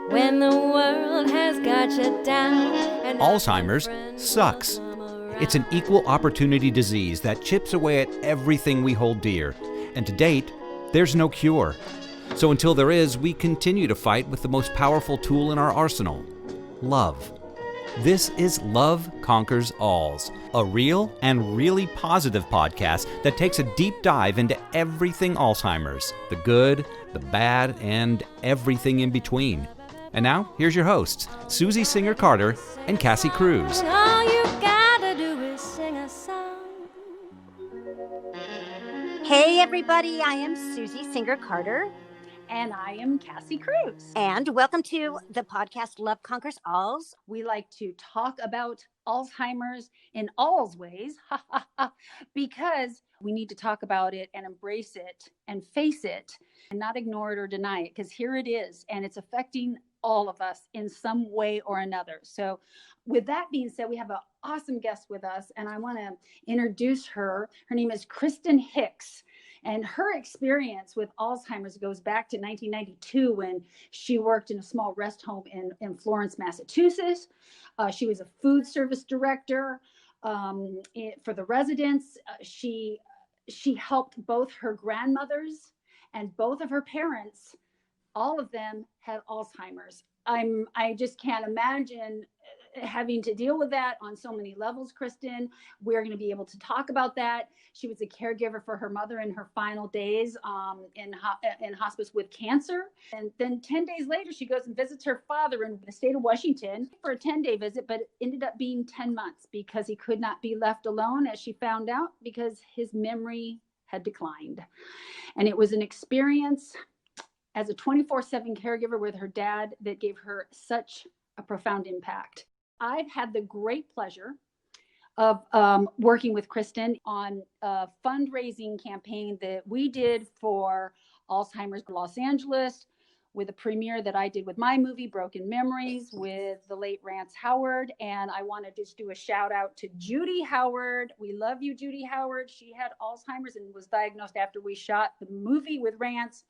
When the world has got you down. And Alzheimer's sucks. It's an equal opportunity disease that chips away at everything we hold dear. And to date, there's no cure. So until there is, we continue to fight with the most powerful tool in our arsenal, love. This is Love Conquers Alls, a real and really positive podcast that takes a deep dive into everything Alzheimer's, the good, the bad, and everything in between. And now, here's your hosts, Susie Singer-Carter and Cassie Cruz. all you gotta do is sing a song. Hey everybody, I am Susie Singer-Carter. And I am Cassie Cruz. And welcome to the podcast Love Conquers Alls. We like to talk about Alzheimer's in all's ways because we need to talk about it and embrace it and face it and not ignore it or deny it, because here it is and it's affecting all of us in some way or another. So with that being said, we have an awesome guest with us and I want to introduce her. Her name is Kristen Hicks. And her experience with Alzheimer's goes back to 1992 when she worked in a small rest home in Florence, Massachusetts. She was a food service director for the residents. She helped both her grandmothers and both of her parents. All of them had Alzheimer's. I just can't imagine having to deal with that on so many levels, Kristen. We're going to be able to talk about that. She was a caregiver for her mother in her final days in hospice with cancer. And then 10 days later, she goes and visits her father in the state of Washington for a 10-day visit, but it ended up being 10 months because he could not be left alone, as she found out, because his memory had declined. And it was an experience as a 24/7 caregiver with her dad that gave her such a profound impact. I've had the great pleasure of working with Kristen on a fundraising campaign that we did for Alzheimer's Los Angeles, with a premiere that I did with my movie, Broken Memories, with the late Rance Howard. And I want to just do a shout out to Judy Howard. We love you, Judy Howard. She had Alzheimer's and was diagnosed after we shot the movie with Rance.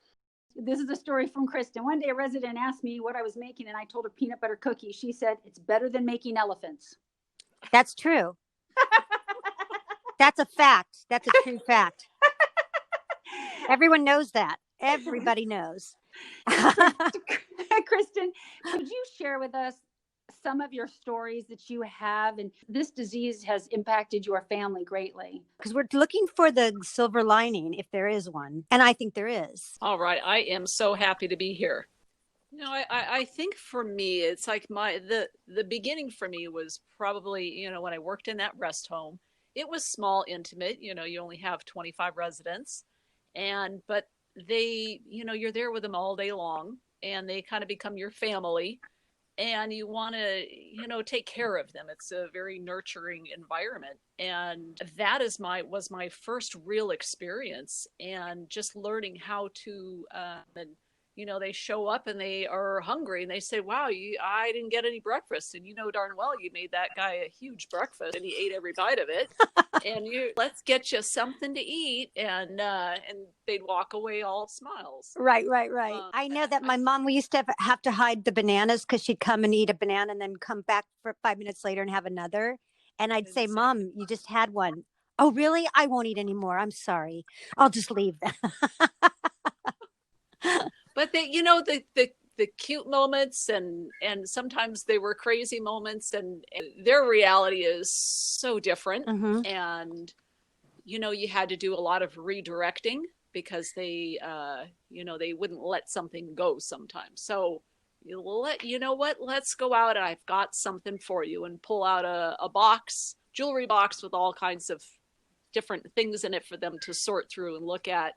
This is a story from Kristen. One day a resident asked me what I was making and I told her peanut butter cookies. She said, "It's better than making elephants." That's true. That's a fact. That's a true fact. Everyone knows that. Everybody knows. Kristen, could you share with us some of your stories that you have? And this disease has impacted your family greatly. Because we're looking for the silver lining, if there is one. And I think there is. All right. I am so happy to be here. I think for me, it's like the beginning for me was probably, when I worked in that rest home. It was small, intimate, you only have 25 residents. But they, you're there with them all day long and they kind of become your family. And you want to, take care of them. It's a very nurturing environment. And that was my first real experience. And just learning how to, they show up and they are hungry and they say, "Wow, I didn't get any breakfast." And darn well, you made that guy a huge breakfast and he ate every bite of it. And let's get you something to eat. And they'd walk away all smiles. Right. I know that my mom, we used to have to hide the bananas because she'd come and eat a banana and then come back for 5 minutes later and have another. And I'd say, "Mom, you just had one." "Oh, really? I won't eat anymore. I'm sorry. I'll just leave them." But they, the cute moments and sometimes they were crazy moments and their reality is so different. Mm-hmm. And, you had to do a lot of redirecting because they, they wouldn't let something go sometimes. So let's go out and I've got something for you, and pull out a jewelry box with all kinds of different things in it for them to sort through and look at.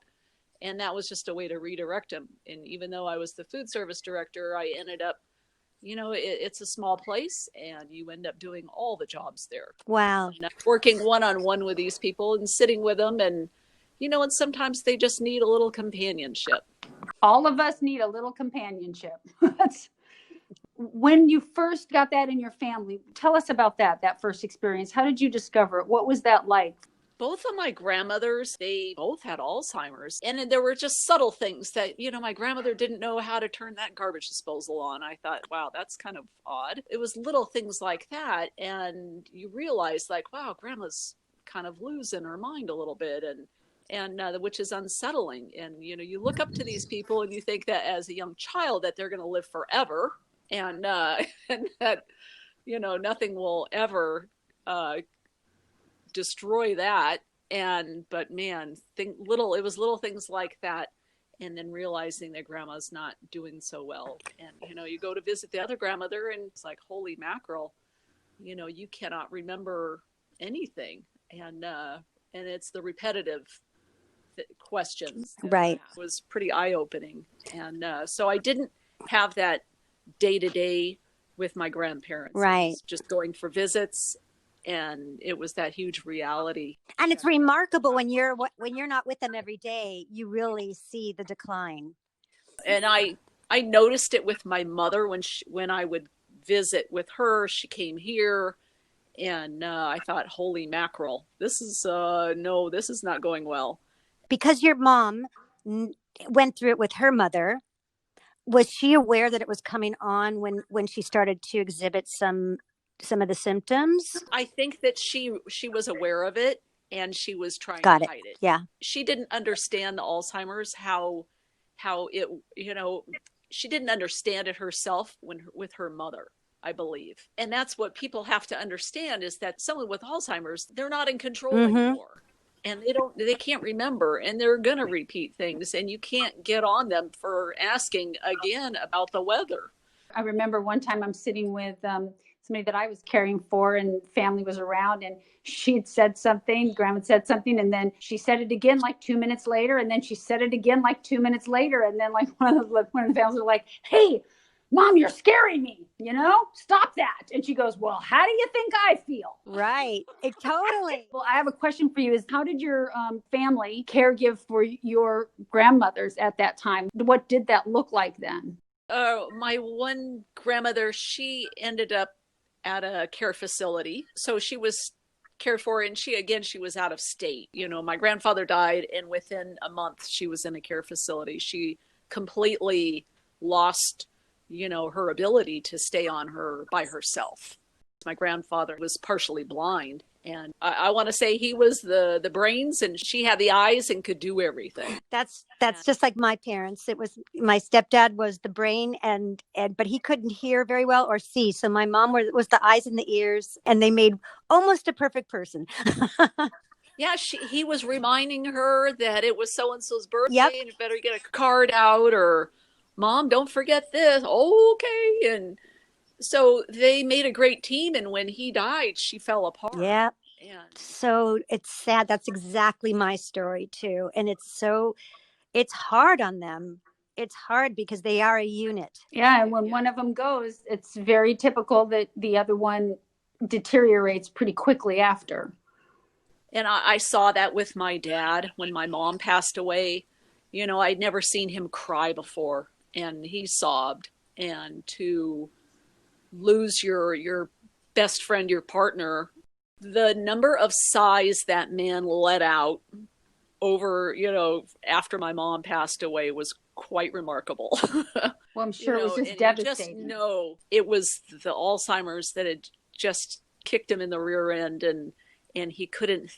And that was just a way to redirect them. And even though I was the food service director, I ended up, it's a small place and you end up doing all the jobs there. Wow. And working one-on-one with these people and sitting with them and, and sometimes they just need a little companionship. All of us need a little companionship. When you first got that in your family, tell us about that first experience. How did you discover it? What was that like? Both of my grandmothers, they both had Alzheimer's. And then there were just subtle things that, my grandmother didn't know how to turn that garbage disposal on. I thought, wow, that's kind of odd. It was little things like that. And you realize, like, wow, grandma's kind of losing her mind a little bit. And which is unsettling. And, you look up to these people and you think that as a young child that they're going to live forever. And, and that, nothing will ever destroy that. But man, it was little things like that. And then realizing that grandma's not doing so well. And, you go to visit the other grandmother and it's like, holy mackerel, you cannot remember anything. And it's the repetitive questions. Right. It was pretty eye-opening. And so I didn't have that day-to-day with my grandparents. Right. Just going for visits. And it was that huge reality. And it's remarkable when you're not with them every day, you really see the decline. And I noticed it with my mother when I would visit with her. She came here, and I thought, holy mackerel, this is not going well. Because your mom went through it with her mother, was she aware that it was coming on when she started to exhibit some of the symptoms? I think that she was aware of it and she was trying to hide it. Yeah. She didn't understand the Alzheimer's, how it, she didn't understand it herself with her mother, I believe. And that's what people have to understand, is that someone with Alzheimer's, they're not in control anymore. And they can't remember, and they're going to repeat things, and you can't get on them for asking again about the weather. I remember one time I'm sitting with somebody that I was caring for, and family was around, and she'd said something, grandma said something, and then she said it again like 2 minutes later, and then she said it again like 2 minutes later, and then like one of the families was like, "Hey, Mom, you're scaring me, stop that." And she goes, "Well, how do you think I feel?" Right. Totally. Well, I have a question for you, is how did your family caregive for your grandmothers at that time? What did that look like then? My one grandmother, she ended up at a care facility. So she was cared for, and she was out of state. My grandfather died, and within a month she was in a care facility. She completely lost her ability to stay on her by herself. My grandfather was partially blind, and I want to say he was the brains, and she had the eyes and could do everything. That's just like my parents. It was, my stepdad was the brain, but he couldn't hear very well or see. So my mom was the eyes and the ears, and they made almost a perfect person. Yeah, he was reminding her that it was so-and-so's birthday, Yep. And you better get a card out, or Mom, don't forget this. Okay. And so they made a great team. And when he died, she fell apart. Yeah. And so it's sad. That's exactly my story too. And it's hard on them. It's hard because they are a unit. Yeah. And when one of them goes, it's very typical that the other one deteriorates pretty quickly after. And I saw that with my dad when my mom passed away. I'd never seen him cry before. And he sobbed. And to lose your best friend, your partner, the number of sighs that man let out over, after my mom passed away was quite remarkable. Well, I'm sure it was just devastating. It was the Alzheimer's that had just kicked him in the rear end, and he couldn't,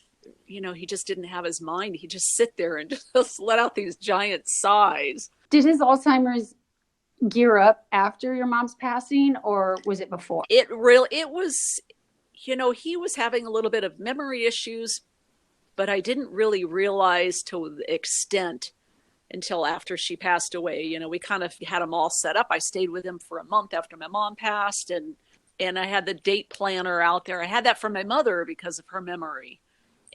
he just didn't have his mind. He'd just sit there and just let out these giant sighs. Did his Alzheimer's gear up after your mom's passing, or was it before? It was, he was having a little bit of memory issues, but I didn't really realize to the extent until after she passed away. We kind of had him all set up. I stayed with him for a month after my mom passed, and I had the date planner out there. I had that from my mother because of her memory.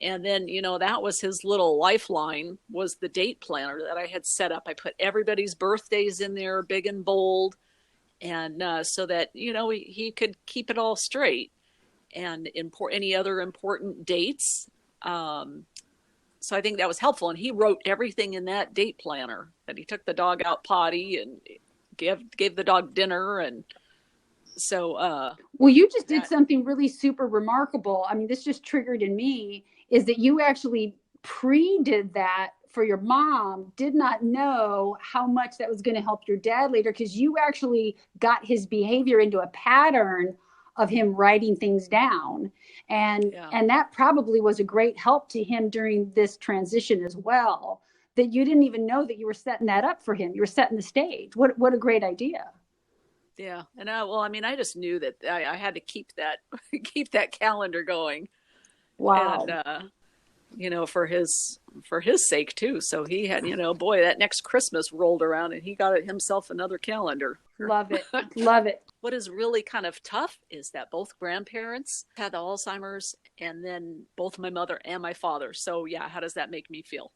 And then, that was his little lifeline, was the date planner that I had set up. I put everybody's birthdays in there, big and bold, and so that, he could keep it all straight, and any other important dates. So I think that was helpful. And he wrote everything in that date planner, that he took the dog out potty and gave the dog dinner. And So, well, you just did that, something really super remarkable. I mean, this just triggered in me is that you actually did that for your mom, did not know how much that was going to help your dad later, because you actually got his behavior into a pattern of him writing things down. yeah. And that probably was a great help to him during this transition as well, that you didn't even know that you were setting that up for him. You were setting the stage. What a great idea. Yeah. And well, I mean, I just knew that I had to keep that, keep that calendar going. Wow. And, for his sake too. So he had, boy, that next Christmas rolled around and he got himself another calendar. Love it. Love it. What is really kind of tough is that both grandparents had the Alzheimer's, and then both my mother and my father. So yeah, how does that make me feel?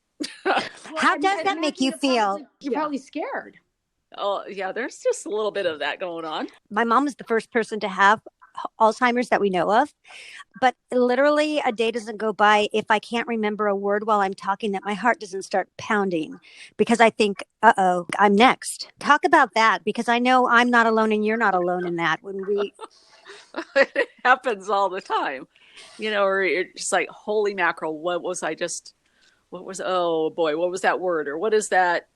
How does that make you feel? You're probably scared. Oh yeah, there's just a little bit of that going on. My mom was the first person to have Alzheimer's that we know of. But literally a day doesn't go by if I can't remember a word while I'm talking that my heart doesn't start pounding, because I think, uh-oh, I'm next. Talk about that, because I know I'm not alone and you're not alone in that. When we It happens all the time, or you're just like, holy mackerel, oh boy, what was that word? Or what is that?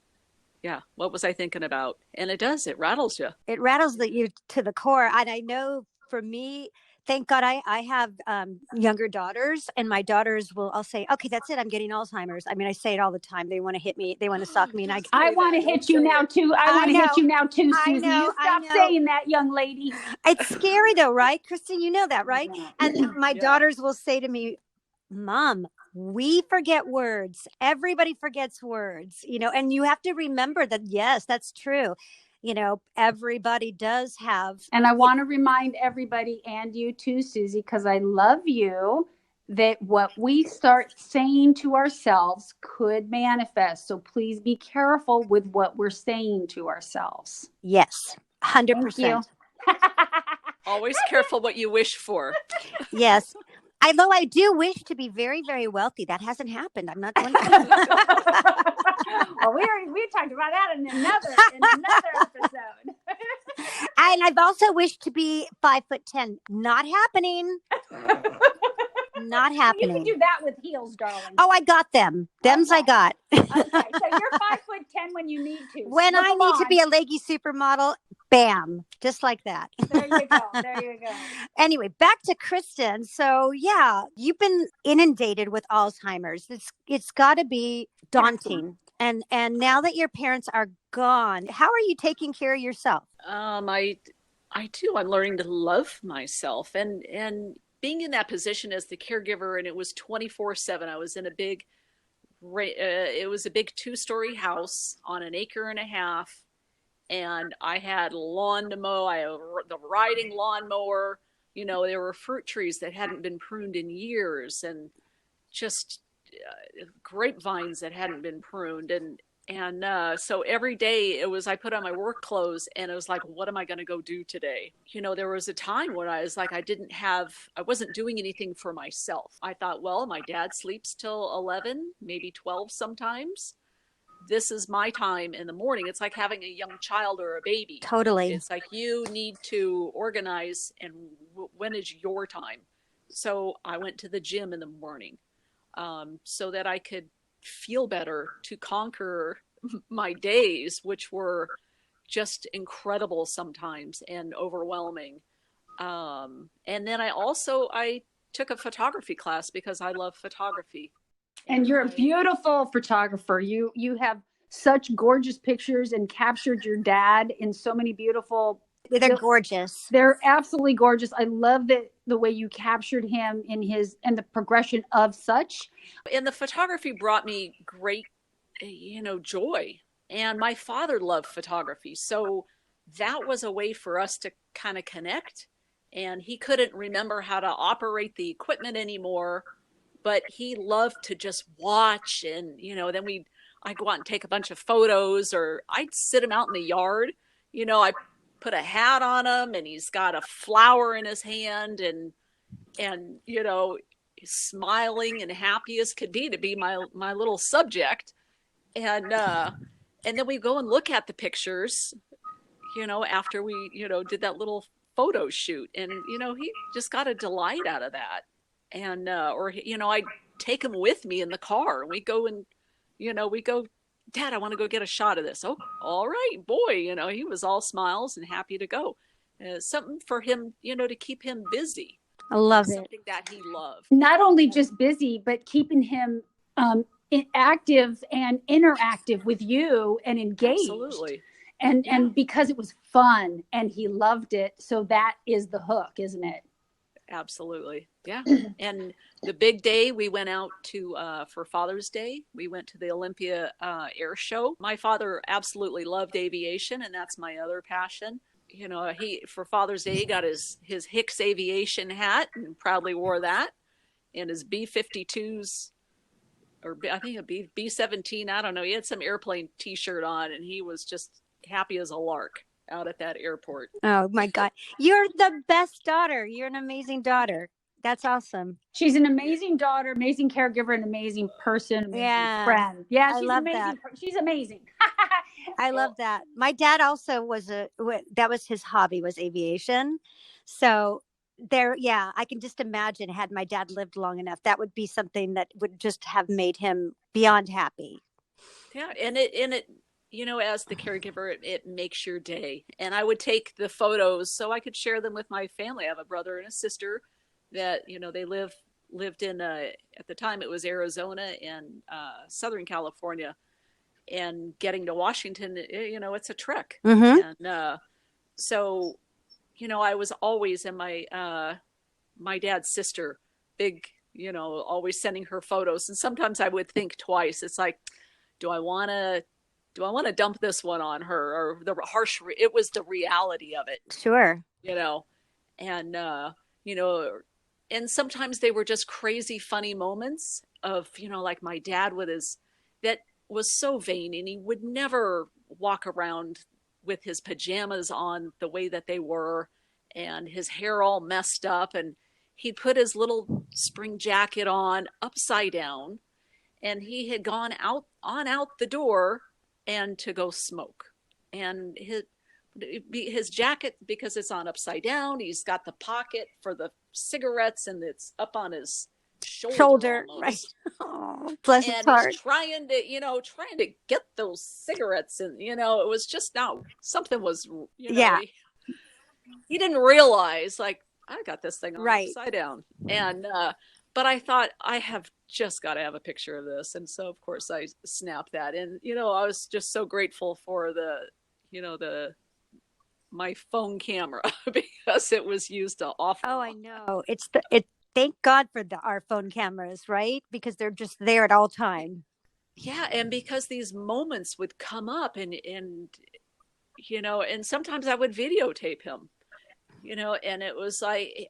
Yeah, what was I thinking about? And it rattles you. It rattles you to the core. And I know for me, thank God I have younger daughters, and my daughters I'll say, okay, that's it. I'm getting Alzheimer's. I mean, I say it all the time. They want to hit me. They want to sock me. And I want to hit you now too. I want to hit you now too, Susie. You stop saying that, young lady. It's scary though, right? Kristen, you know that, right? And my daughters will say to me, Mom, we forget words. Everybody forgets words, and you have to remember that, yes, that's true. Everybody does have. And I want to remind everybody, and you too, Susie, because I love you, that what we start saying to ourselves could manifest. So please be careful with what we're saying to ourselves. Yes, 100%. Always careful what you wish for. Yes. Although I do wish to be very, very wealthy. That hasn't happened. I'm not doing that. Well, we talked about that in another episode. And I've also wished to be 5'10". Not happening. Not happening. You can do that with heels, darling. Oh, I got them. Them's okay. I got. Okay, so you're 5'10" when you need to. When I need to be a leggy supermodel, bam, just like that. There you go. There you go. Anyway, back to Kristen. So yeah, you've been inundated with Alzheimer's. It's got to be daunting. And now that your parents are gone, how are you taking care of yourself? I too, I'm learning to love myself, and being in that position as the caregiver, and it was 24/7. I was in it was a big 2-story house on an acre and a half. And I had lawn to mow. I had the riding lawnmower. There were fruit trees that hadn't been pruned in years, and just grapevines that hadn't been pruned. And so every day I put on my work clothes, and it was like, what am I going to go do today? There was a time when I was like, I wasn't doing anything for myself. I thought, well, my dad sleeps till 11, maybe 12 sometimes. This is my time in the morning. It's like having a young child or a baby. Totally. It's like you need to organize, and when is your time? So I went to the gym in the morning so that I could feel better to conquer my days, which were just incredible sometimes and overwhelming. And then I took a photography class because I love photography. And you're a beautiful photographer. You have such gorgeous pictures and captured your dad in so many beautiful. They're gorgeous. They're absolutely gorgeous. I love the way you captured him and the progression of such. And the photography brought me great, joy. And my father loved photography. So that was a way for us to kind of connect. And he couldn't remember how to operate the equipment anymore, but he loved to just watch. And, then I'd go out and take a bunch of photos, or I'd sit him out in the yard. I put a hat on him, and he's got a flower in his hand, and he's smiling and happy as could be to be my little subject. And then we go and look at the pictures, after we, did that little photo shoot. And, he just got a delight out of that. And, I'd take him with me in the car and we go, Dad, I want to go get a shot of this. Oh, all right, boy. He was all smiles and happy to go. Something for him, to keep him busy. I love it. Something that he loved. Not only just busy, but keeping him active and interactive with you and engaged. Absolutely. And because it was fun and he loved it. So that is the hook, isn't it? Absolutely. Yeah. And the big day we went out to, for Father's Day, we went to the Olympia Air Show. My father absolutely loved aviation, and that's my other passion. He, for Father's Day, he got his Hicks aviation hat and proudly wore that, and his B-52s, or I think a B-17, I don't know. He had some airplane t-shirt on, and he was just happy as a lark out at that airport. Oh my God. You're the best daughter. You're an amazing daughter. That's awesome. She's an amazing daughter, amazing caregiver, an amazing person, amazing friend. Yeah, she's amazing. That. She's amazing. I love that. My dad also that was his hobby, was aviation. So I can just imagine, had my dad lived long enough, that would be something that would just have made him beyond happy. Yeah. And it, as the caregiver, it makes your day. And I would take the photos so I could share them with my family. I have a brother and a sister that, they lived in, at the time it was Arizona and Southern California, and getting to Washington, it's a trek. Mm-hmm. And so, I was always, and my dad's sister, big, always sending her photos. And sometimes I would think twice. It's like, do I want to dump this one on her, or it was the reality of it. Sure. And, and sometimes they were just crazy, funny moments of, like my dad that was so vain, and he would never walk around with his pajamas on the way that they were, and his hair all messed up. And he'd put his little spring jacket on upside down, and he had gone out the door and to go smoke. And his jacket, because it's on upside down, he's got the pocket for the cigarettes, and it's up on his shoulder right? Oh, bless his heart. He's trying to get those cigarettes, and it was just something was he didn't realize, like, I got this thing on upside down. And but I thought, I have just got to have a picture of this. And so of course I snapped that. And I was just so grateful for my phone camera because it was used to awful. Oh, I know. Thank God for our phone cameras, right? Because they're just there at all time. Yeah. And because these moments would come up, and sometimes I would videotape him, and it was like,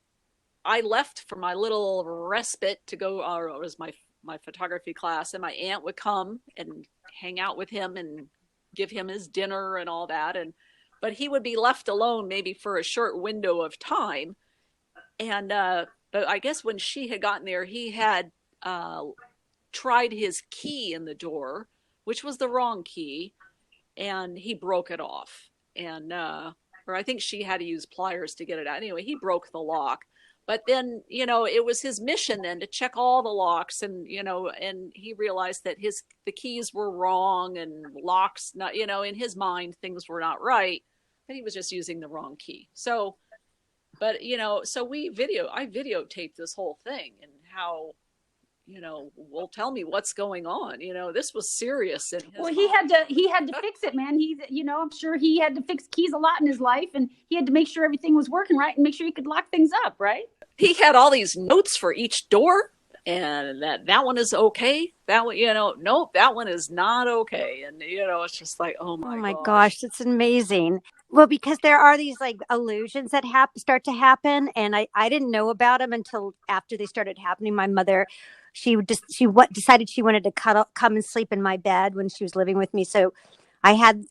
I left for my little respite to go, or it was my photography class, and my aunt would come and hang out with him and give him his dinner and all that. But he would be left alone maybe for a short window of time. And, but I guess when she had gotten there, he had tried his key in the door, which was the wrong key, and he broke it off. And, or I think she had to use pliers to get it out. Anyway, he broke the lock. But then, it was his mission then to check all the locks, and, and he realized that the keys were wrong, and locks not, in his mind, things were not right, but he was just using the wrong key. So, but, so I videotaped this whole thing, and how, will tell me what's going on. This was serious. And he had to fix it, man. I'm sure he had to fix keys a lot in his life, and he had to make sure everything was working right and make sure he could lock things up, right? He had all these notes for each door, and that one is okay. That one, nope, that one is not okay. And, it's just like, oh my gosh, it's amazing. Well, because there are these like illusions that start to happen. And I didn't know about them until after they started happening. My mother, decided she wanted to come and sleep in my bed when she was living with me. So I had,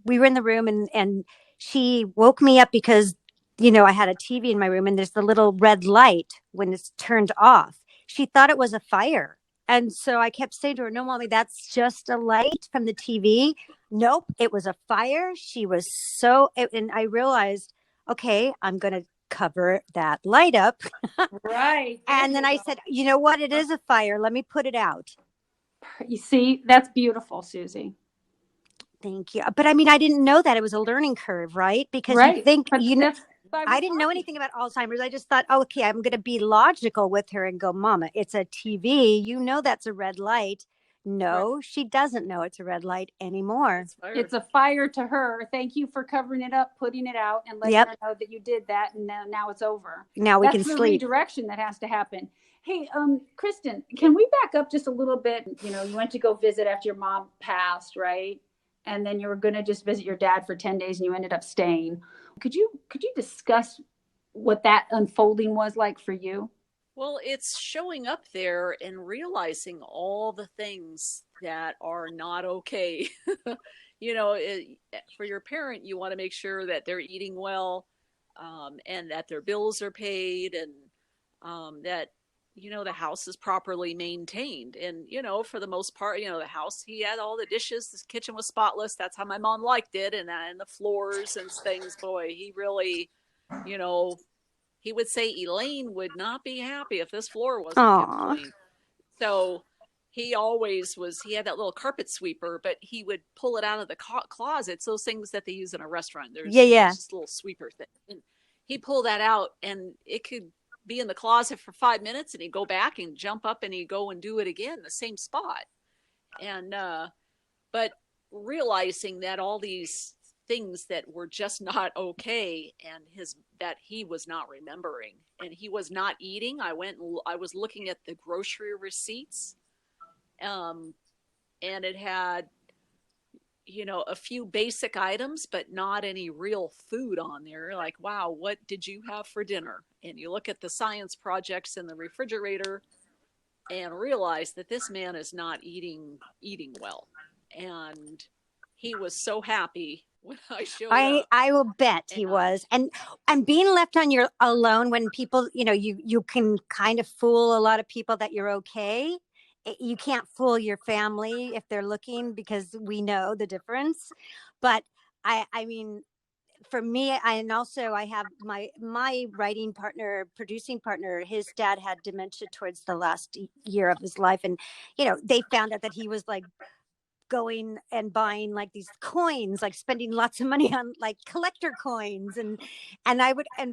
we were in the room, and she woke me up because, I had a TV in my room, and there's the little red light when it's turned off. She thought it was a fire. And so I kept saying to her, no, Mommy, that's just a light from the TV. Nope, it was a fire. She was and I realized okay, I'm going to cover that light up. Right. And then I said, you know what? It is a fire. Let me put it out. You see, that's beautiful, Susie. Thank you. But I mean, I didn't know that it was a learning curve, right? Because you Right. think, But you know, that's why I we're didn't know talking. anything about Alzheimer's. I just thought, oh, okay, I'm going to be logical with her and go, Mama, it's a TV. You know that's a red light. Right. No, she doesn't know it's a red light anymore. It's fire. It's a fire to her. Thank you for covering it up, putting it out, and letting Yep. her know that you did that, and now it's over. Now we That's can the sleep. redirection that has to happen. Hey, Kristen, can we back up just a little bit? You know, you went to go visit after your mom passed, right? And then you were going to just visit your dad for 10 days, and you ended up staying. Could you discuss what that unfolding was like for you? Well, it's showing up there and realizing all the things that are not okay. You know, for your parent, you want to make sure that they're eating well, and that their bills are paid, and that, you know, the house is properly maintained. And, you know, for the most part, you know, the house, he had all the dishes, the kitchen was spotless. That's how my mom liked it. And the floors and things, boy, he really, you know, he would say Elaine would not be happy if this floor wasn't kept Aw. clean. So he always was, he had that little carpet sweeper, but he would pull it out of the closets, those things that they use in a restaurant. There's, Yeah, you know, yeah. it's just a little sweeper thing. And he'd pull that out, and it could be in the closet for 5 minutes, and he'd go back and jump up and he'd go and do it again, the same spot. And, but realizing that all these things that were just not okay, and that he was not remembering, and he was not eating. I was looking at the grocery receipts, and it had, you know, a few basic items, but not any real food on there. Like, wow, what did you have for dinner? And you look at the science projects in the refrigerator and realize that this man is not eating well. And he was so happy when I showed up. I will bet he was. And being left on your alone when people, you know, you can kind of fool a lot of people that you're okay. You can't fool your family if they're looking, because we know the difference. But I mean, for me, and also I have my writing partner, producing partner, his dad had dementia towards the last year of his life. And, you know, they found out that he was like going and buying like these coins, like spending lots of money on like collector coins. And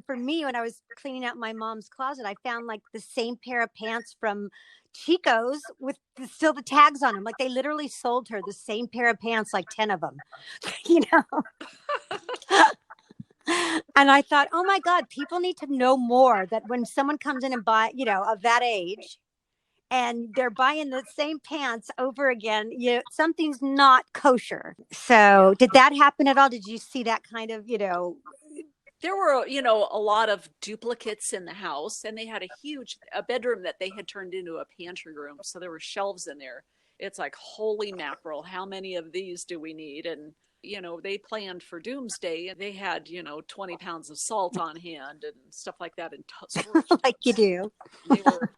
for me, when I was cleaning out my mom's closet, I found like the same pair of pants from Chico's with still the tags on them. Like they literally sold her the same pair of pants, like 10 of them, you know? And I thought, oh my God, people need to know more, that when someone comes in and buy, you know, of that age, and they're buying the same pants over again, something's not kosher. So did that happen at all? Did you see that kind of, you know? There were, you know, a lot of duplicates in the house, and they had a bedroom that they had turned into a pantry room. So there were shelves in there. It's like, holy mackerel, how many of these do we need? And, you know, they planned for doomsday, and they had, you know, 20 pounds of salt on hand and stuff like that in storage. Like you do. They were,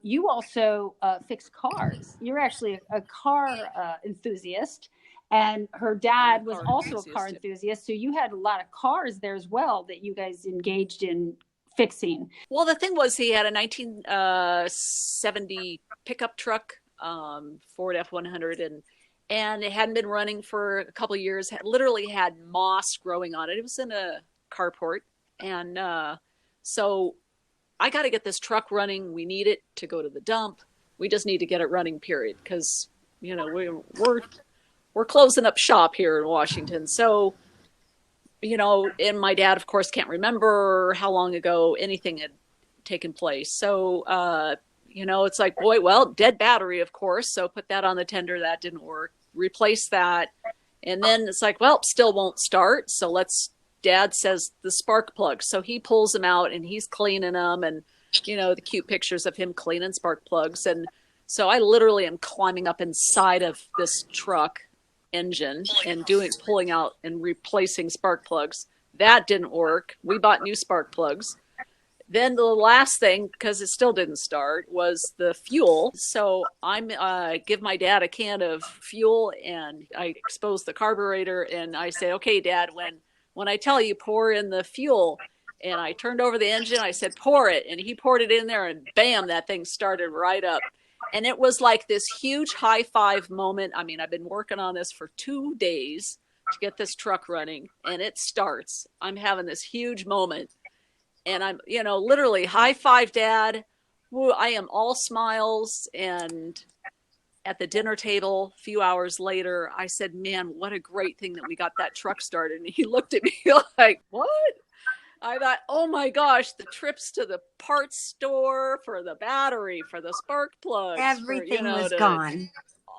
You also fix cars. You're actually a car enthusiast, and her dad was also a car enthusiast. So you had a lot of cars there as well that you guys engaged in fixing. well, the thing was, he had a 1970 pickup truck, Ford F-100, and it hadn't been running for a couple of years. Literally had moss growing on it. It was in a carport, and so I got to get this truck running. We need it to go to the dump. We just need to get it running, period, because, you know, we're closing up shop here in Washington. So, you know, and my dad, of course, can't remember how long ago anything had taken place. So, you know, it's like, boy, well, dead battery, of course. So put that on the tender. That didn't work. Replace that. And then it's like, well, still won't start. So Dad says the spark plugs. So he pulls them out and he's cleaning them, and, you know, the cute pictures of him cleaning spark plugs. And so I literally am climbing up inside of this truck engine and pulling out and replacing spark plugs. That didn't work. We bought new spark plugs. Then the last thing, because it still didn't start, was the fuel. So I give my dad a can of fuel, and I expose the carburetor, and I say, okay, Dad, when when I tell you pour in the fuel, and I turned over the engine, I said, pour it. And he poured it in there, and bam, that thing started right up. And it was like this huge high five moment. I mean, I've been working on this for 2 days to get this truck running, and it starts. I'm having this huge moment, and I'm, literally high five, Dad. Woo, I am all smiles. And at the dinner table, a few hours later, I said, man, what a great thing that we got that truck started. And he looked at me like, what? I thought, oh my gosh, the trips to the parts store for the battery, for the spark plugs. Everything was gone.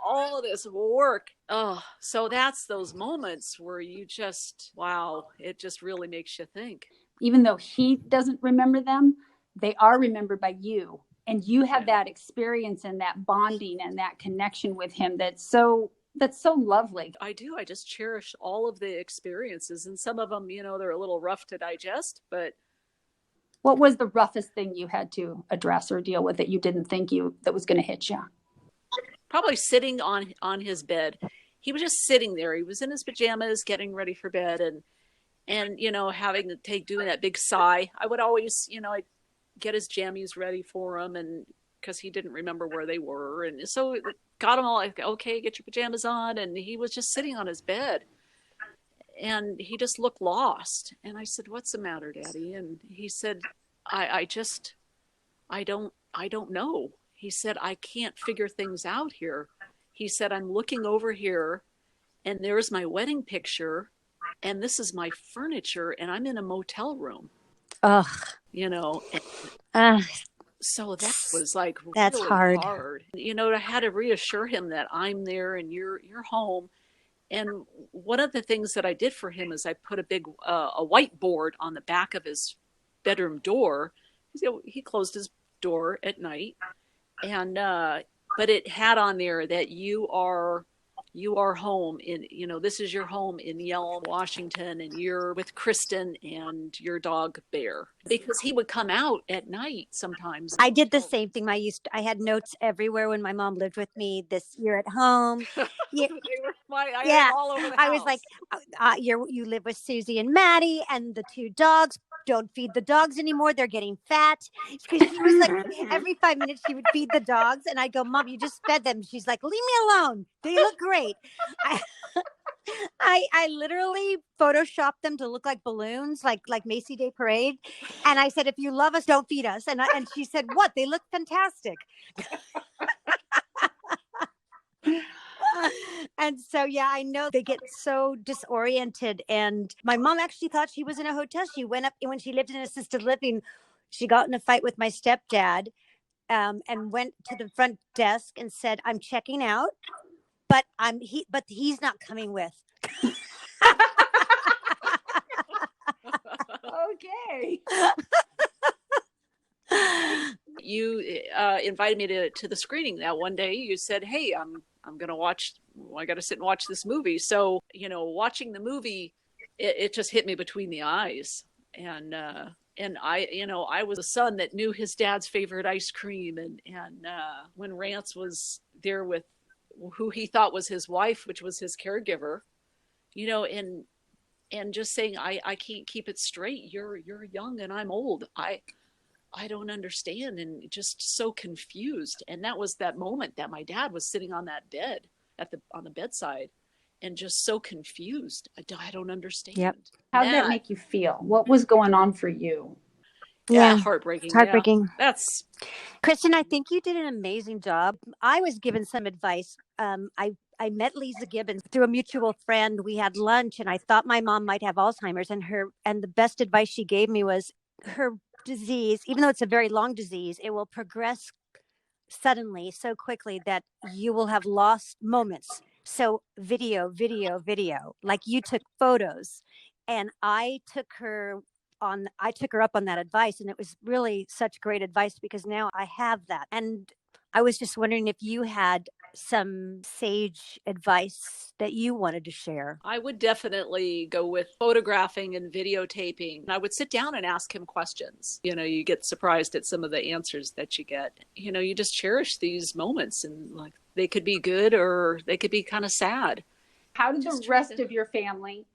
All of this work. Oh, so that's those moments where you just, wow, it just really makes you think. Even though he doesn't remember them, they are remembered by you. And you have that experience and that bonding and that connection with him that's so lovely. I do. I just cherish all of the experiences. And some of them, they're a little rough to digest, but. What was the roughest thing you had to address or deal with that you didn't think that was going to hit you? Probably sitting on his bed. He was just sitting there. He was in his pajamas, getting ready for bed, and having to doing that big sigh. I would always, I'd get his jammies ready for him, and because he didn't remember where they were, and so got him all like, okay, get your pajamas on, and he was just sitting on his bed, and he just looked lost. And I said, "What's the matter, Daddy?" And he said, I don't know. He said, I can't figure things out here. He said, I'm looking over here, and there's my wedding picture, and this is my furniture, and I'm in a motel room. Ugh. So that was like that's really hard. I had to reassure him that I'm there and you're home. And one of the things that I did for him is I put a big a whiteboard on the back of his bedroom door. He closed his door at night, and but it had on there that you are home in, this is your home in Yellow, Washington, and you're with Kristen and your dog Bear, because he would come out at night sometimes. I did the same thing. I had notes everywhere when my mom lived with me. This you're at home. They were all over the house. I was like, you live with Susie and Maddie and the 2 dogs. Don't feed the dogs anymore. They're getting fat. Because she was like, every 5 minutes she would feed the dogs. And I go, Mom, you just fed them. She's like, leave me alone. They look great. I literally photoshopped them to look like balloons, like Macy Day Parade. And I said, if you love us, don't feed us. And she said, what? They look fantastic. And so, I know they get so disoriented. And my mom actually thought she was in a hotel. She went up when she lived in assisted living. She got in a fight with my stepdad and went to the front desk and said, I'm checking out, but he's not coming with. Okay. You invited me to the screening that one day. You said, hey, I'm going to I got to sit and watch this movie. So, watching the movie, it just hit me between the eyes. And I was a son that knew his dad's favorite ice cream. And when Rance was there with who he thought was his wife, which was his caregiver, and just saying, I can't keep it straight. You're young and I'm old. I don't understand, and just so confused. And that was that moment that my dad was sitting on that bed on the bedside and just so confused. I don't understand. Yep. How did that make you feel? What was going on for you? Yeah, heartbreaking. It's heartbreaking. Yeah. That's Kristen, I think you did an amazing job. I was given some advice. I met Leeza Gibbons through a mutual friend. We had lunch, and I thought my mom might have Alzheimer's, and the best advice she gave me was her disease, even though it's a very long disease, it will progress suddenly so quickly that you will have lost moments. So video, like you took photos, and I took her up on that advice, and it was really such great advice because now I have that. And I was just wondering if you had some sage advice that you wanted to share. I would definitely go with photographing and videotaping. I would sit down and ask him questions. You get surprised at some of the answers that you get. You just cherish these moments, and like they could be good or they could be kind of sad. How did the rest of your family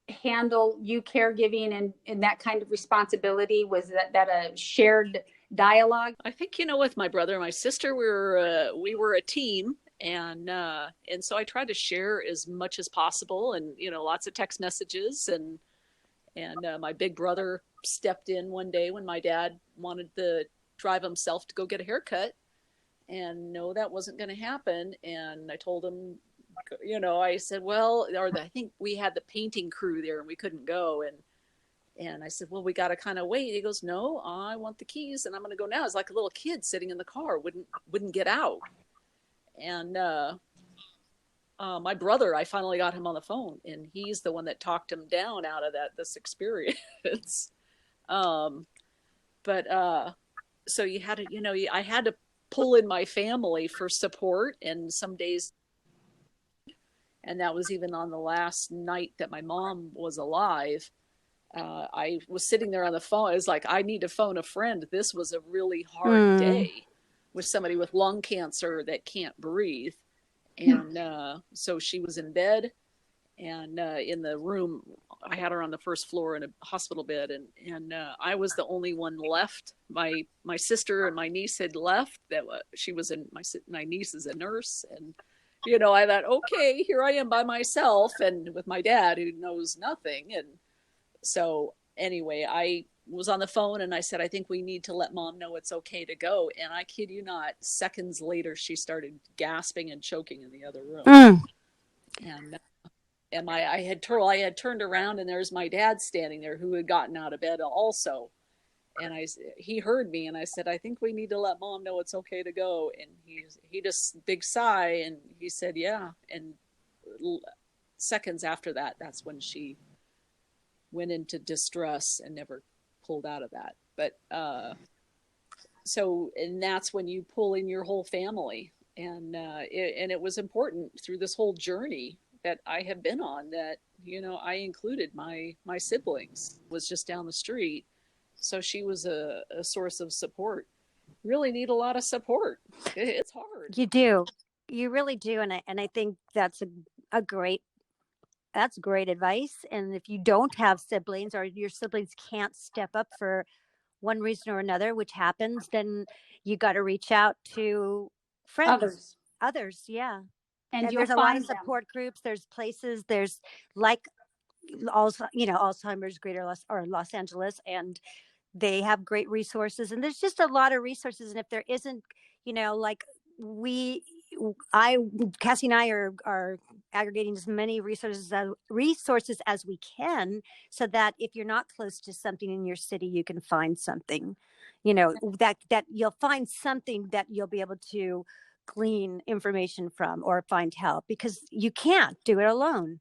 handle you caregiving and that kind of responsibility? Was that a shared dialogue? I think, with my brother and my sister, we were a team, and so I tried to share as much as possible, and lots of text messages, and my big brother stepped in one day when my dad wanted to drive himself to go get a haircut, and no, that wasn't going to happen. And I told him, I said, well, I think we had the painting crew there and we couldn't go, and I said, well, we got to kind of wait. He goes, no, I want the keys and I'm going to go now. It's like a little kid sitting in the car, wouldn't get out. And my brother, I finally got him on the phone, and he's the one that talked him down out of this experience. So you had to, I had to pull in my family for support, and some days, and that was even on the last night that my mom was alive. I was sitting there on the phone. It was like, I need to phone a friend. This was a really hard day with somebody with lung cancer that can't breathe. And so she was in bed, and in the room, I had her on the first floor in a hospital bed, and I was the only one left. My sister and my niece had left. She was my niece is a nurse, and I thought, okay, here I am by myself, and with my dad who knows nothing. And so anyway, I was on the phone and I said, I think we need to let Mom know it's okay to go. And I kid you not, seconds later, she started gasping and choking in the other room. And I had turned around, and there's my dad standing there, who had gotten out of bed also. And he heard me, and I said, I think we need to let Mom know it's okay to go. And he just big sigh, and he said, yeah. And seconds after that, that's when she went into distress and never pulled out of that. But and that's when you pull in your whole family, and it was important through this whole journey that I have been on, that I included my siblings. Was just down the street, so she was a source of support. Really need a lot of support. It's hard. You do, you really do, and I think that's great advice. And if you don't have siblings, or your siblings can't step up for one reason or another, which happens, then you got to reach out to friends, others. Yeah. And there's a lot of support groups. There's places, there's like Alzheimer's Greater Los Angeles, and they have great resources, and there's just a lot of resources. And if there isn't, like Cassie and I are aggregating as many resources as we can, so that if you're not close to something in your city, you can find something, that you'll find something that you'll be able to glean information from or find help, because you can't do it alone.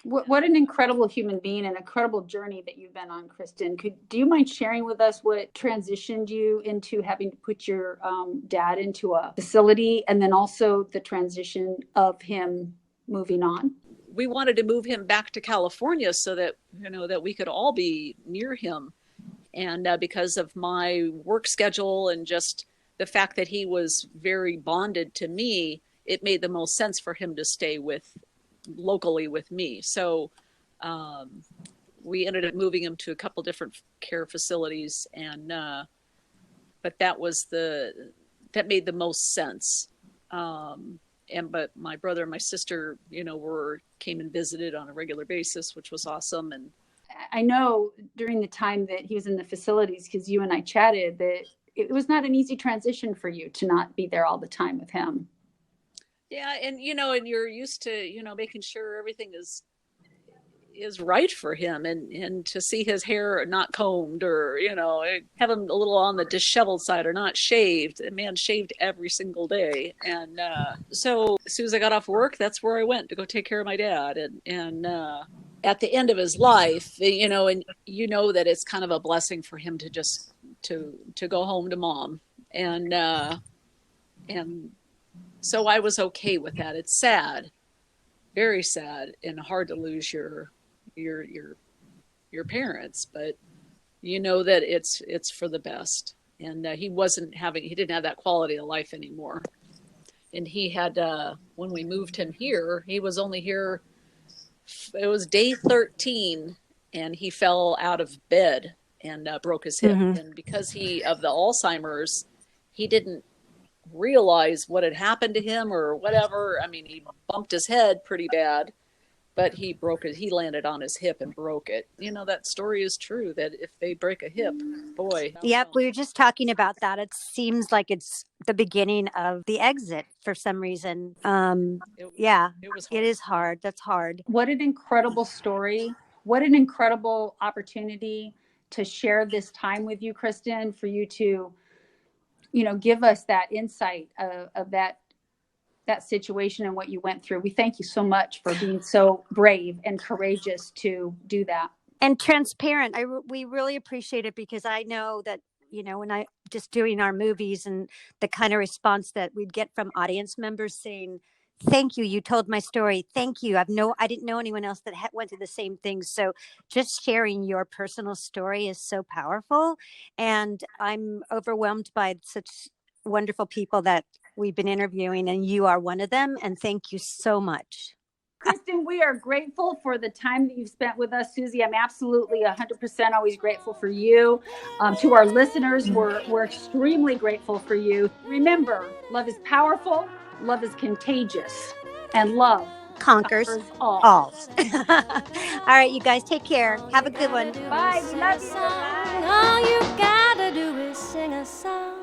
What an incredible human being and incredible journey that you've been on, Kristen. Do you mind sharing with us what transitioned you into having to put your dad into a facility, and then also the transition of him moving on? We wanted to move him back to California so that, that we could all be near him. And because of my work schedule and just the fact that he was very bonded to me, it made the most sense for him to stay locally with me. So we ended up moving him to a couple different care facilities, and but that made the most sense. But my brother and my sister, came and visited on a regular basis, which was awesome. And I know during the time that he was in the facilities, because you and I chatted, that it was not an easy transition for you to not be there all the time with him. Yeah. And, and you're used to, making sure everything is right for him, and to see his hair not combed, or, have him a little on the disheveled side, or not shaved. The man shaved every single day. And so as soon as I got off work, that's where I went to go take care of my dad. And at the end of his life, and that it's kind of a blessing for him to just to go home to Mom. And so I was okay with that. It's sad, very sad, and hard to lose your parents, but that it's for the best. And he didn't have that quality of life anymore. And he had, when we moved him here, he was only here it was day 13, and he fell out of bed and broke his hip. Mhm. And because of the Alzheimer's, he didn't realize what had happened to him or whatever. I mean, he bumped his head pretty bad, but he broke it. He landed on his hip and broke it. You know, that story is true, that if they break a hip, boy. Yep, we were just talking about that. It seems like it's the beginning of the exit for some reason. Yeah, it is hard. That's hard. What an incredible story. What an incredible opportunity to share this time with you, Kristen, for you to, give us that insight of that situation and what you went through. We thank you so much for being so brave and courageous to do that. And transparent. We really appreciate it, because I know that, when I just doing our movies and the kind of response that we'd get from audience members saying, thank you, you told my story. Thank you. I didn't know anyone else that went through the same things. So just sharing your personal story is so powerful. And I'm overwhelmed by such wonderful people that we've been interviewing, and you are one of them. And thank you so much. Kristen, we are grateful for the time that you've spent with us. Susie, I'm absolutely 100% always grateful for you. To our listeners, we're extremely grateful for you. Remember, love is powerful, love is contagious, and love conquers all. All right, you guys, take care. Have a good one. Bye. We love you. All you gotta do is sing a song.